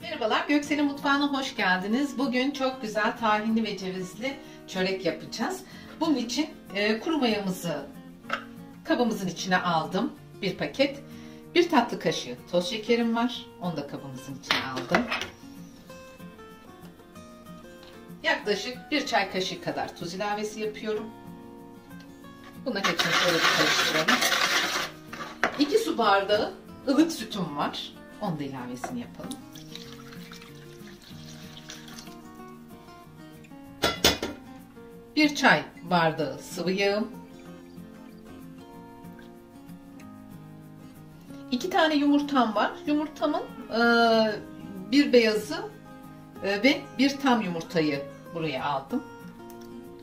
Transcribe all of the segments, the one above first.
Merhabalar, Göksel'in mutfağına hoş geldiniz. Bugün çok güzel tahinli ve cevizli çörek yapacağız. Bunun için kuru mayamızı kabımızın içine aldım. Bir paket. 1 tatlı kaşığı toz şekerim var. Onu da kabımızın içine aldım. Yaklaşık 1 çay kaşığı kadar tuz ilavesi yapıyorum. Bunların hepsini şöyle bir karıştıralım. 2 su bardağı ılık sütüm var. Onu da ilavesini yapalım. Bir çay bardağı sıvı yağım. 2 tane yumurtam var. Yumurtamın bir beyazı ve bir tam yumurtayı buraya aldım.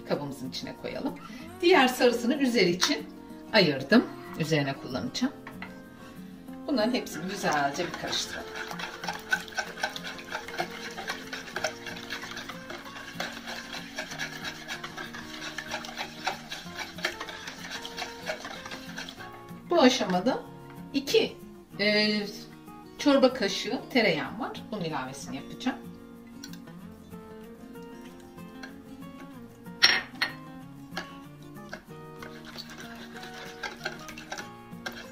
Kabımızın içine koyalım. Diğer sarısını üzeri için ayırdım. Üzerine kullanacağım. Bunların hepsini güzelce bir karıştıralım. Bu aşamada 2 çorba kaşığı tereyağım var. Bunun ilavesini yapacağım.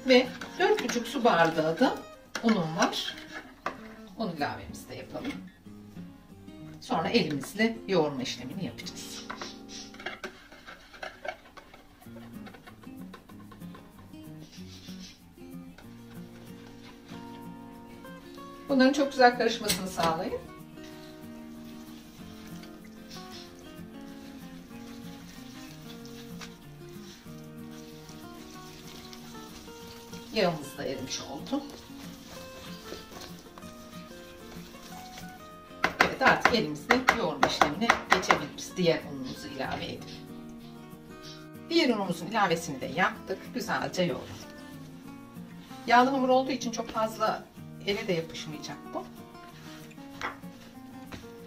Ve 4,5 su bardağı da unum var. Onun ilavemizi de yapalım. Sonra elimizle yoğurma işlemini yapacağız. Bunların çok güzel karışmasını sağlayın. Yağımız da erimiş oldu. Evet, artık elimizle yoğurma işlemine geçebiliriz. Diğer unumuzu ilave edip. Diğer unumuzun ilavesini de yaptık. Güzelce yoğuralım. Yağlı hamur olduğu için çok fazla ele de yapışmayacak bu.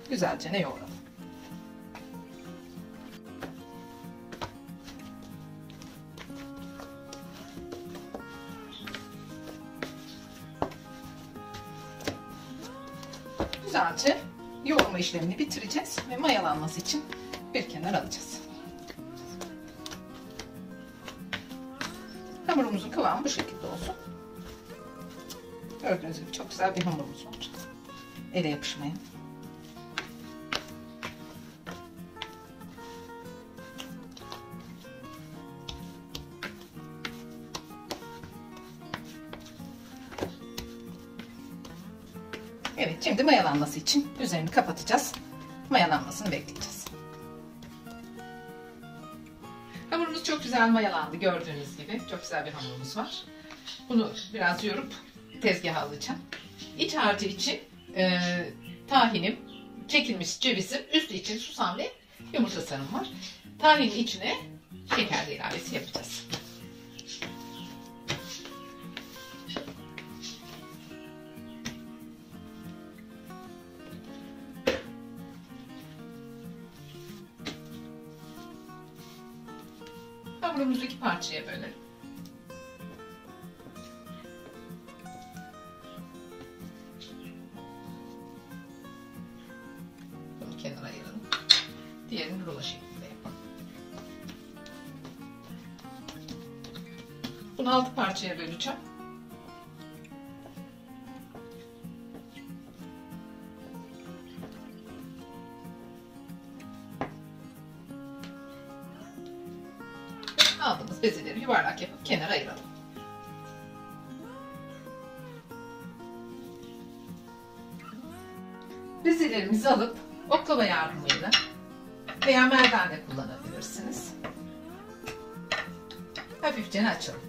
Güzelce yoğuralım. Güzelce yoğurma işlemini bitireceğiz ve mayalanması için bir kenara alacağız. Hamurumuzun kıvamı bu şekilde olsun. Gördüğünüz gibi çok güzel bir hamurumuz olacak. Ele yapışmayan. Evet, şimdi mayalanması için üzerini kapatacağız. Mayalanmasını bekleyeceğiz. Hamurumuz çok güzel mayalandı, gördüğünüz gibi. Çok güzel bir hamurumuz var. Bunu biraz yoğurup tezgaha alacağım. İç harcı için tahinim, çekilmiş cevizim, üstü için susam ve yumurta sarım var. Tahinin içine şeker ilavesi yapacağız. Hamurumuzu 2 parçaya bölelim. Bunu kenara ayıralım. Diğerini rulo şeklinde yapalım. Bunu 6 parçaya böleceğim. Aldığımız bezeleri yuvarlak yapıp kenara ayıralım. Bezelerimizi alıp oklava yardımıyla veya merdane kullanabilirsiniz. Hafifçe açalım.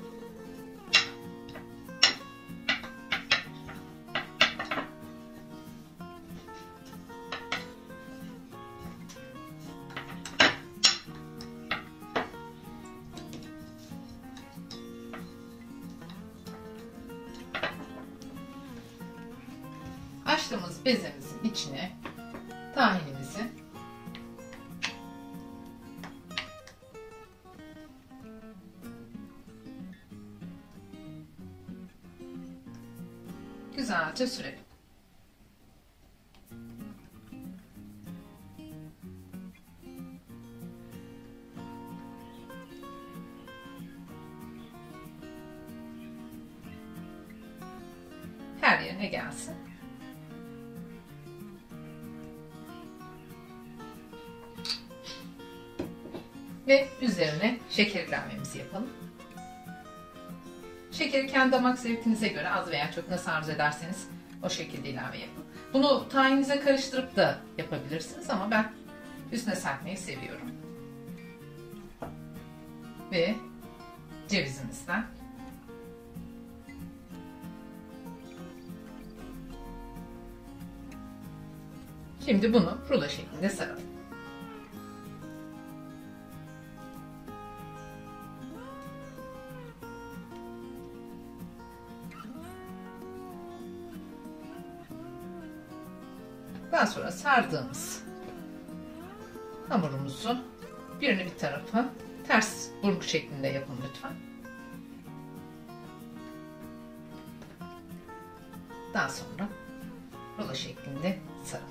Açtığımız bezemizin içine tahinimizi güzelce sürelim. her yerine gelsin. Ve üzerine şeker ilavemizi yapalım. Şekeri kendi damak zevkinize göre az veya çok nasıl arzu ederseniz o şekilde ilave yapın. Bunu tahininize karıştırıp da yapabilirsiniz ama ben üstüne serpmeyi seviyorum. Ve cevizimizden şimdi bunu rulo şeklinde saralım. Daha sonra sardığımız hamurumuzu birini bir tarafa ters burgu şeklinde yapın lütfen. Daha sonra rulo şeklinde sarın.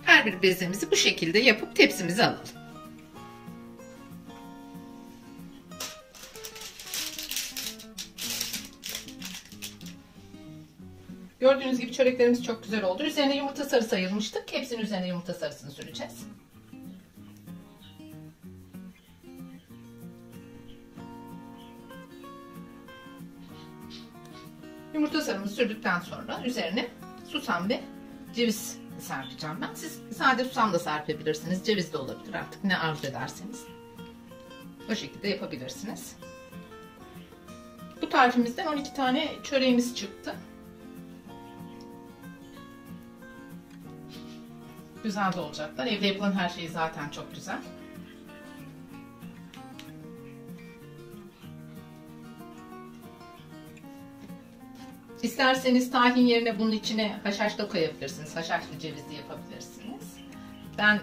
Her bir bezemizi bu şekilde yapıp tepsimize alalım. Gördüğünüz gibi çöreklerimiz çok güzel oldu. Üzerine yumurta sarısı ayırmıştık. Hepsinin üzerine yumurta sarısını süreceğiz. Yumurta sarımızı sürdükten sonra üzerine susam ve ceviz serpeceğim ben. Siz sade susam da serpebilirsiniz. Ceviz de olabilir, artık ne arzu ederseniz. O şekilde yapabilirsiniz. Bu tarifimizden 12 tane çöreğimiz çıktı. Güzel de olacaklar. Evde yapılan her şey zaten çok güzel. İsterseniz tahin yerine bunun içine haşhaş da koyabilirsiniz. Haşhaşlı cevizli yapabilirsiniz. Ben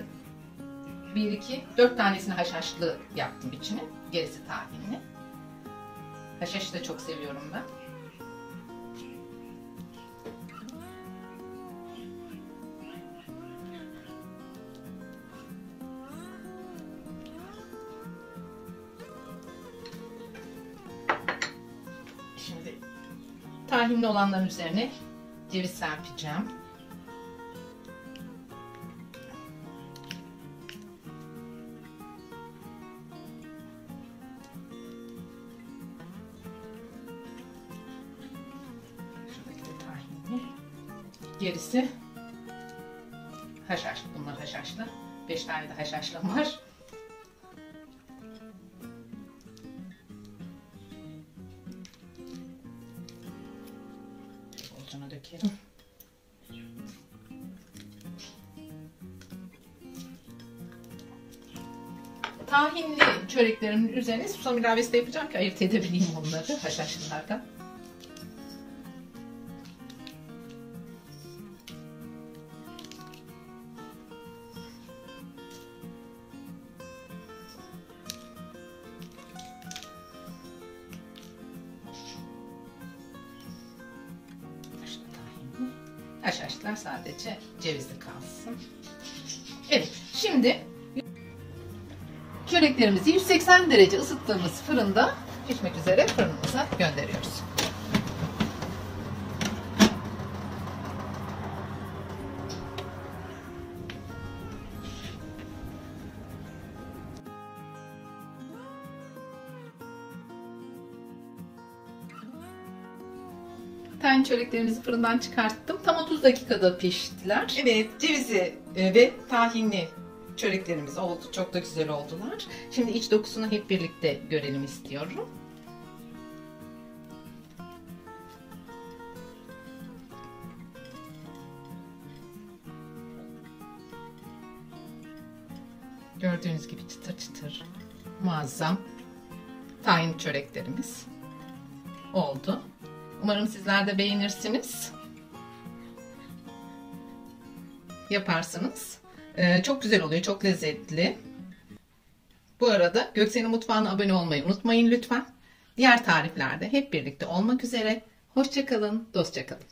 1, 2, 4 tanesini haşhaşlı yaptım içine. Gerisi tahinli. Haşhaşı da çok seviyorum ben. Şimdi tahinli olanların üzerine ceviz serpeceğim. Şuradaki de tahinli. Gerisi haşhaşlı. Bunlar haşhaşlı. 5 tane de haşhaşlım var. Bolcana dökelim. Tahinli çöreklerimin üzerine susam ilavesi de yapacağım ki ayırt edebileyim onları haşhaşlılardan. Haşhaşlar sadece cevizli kalsın. Evet, şimdi çöreklerimizi 180 derece ısıttığımız fırında pişmek üzere fırınımıza gönderiyoruz. Tahin çöreklerimizi fırından çıkarttım. Tam 30 dakikada piştiler. Evet, cevizi ve tahinli çöreklerimiz oldu. Çok da güzel oldular. Şimdi iç dokusunu hep birlikte görelim istiyorum. Gördüğünüz gibi çıtır çıtır, muazzam tahin çöreklerimiz oldu. Umarım sizler de beğenirsiniz. Yaparsınız. Çok güzel oluyor, çok lezzetli. Bu arada Göksel'in mutfağına abone olmayı unutmayın lütfen. Diğer tariflerde hep birlikte olmak üzere. Hoşça kalın, dostça kalın.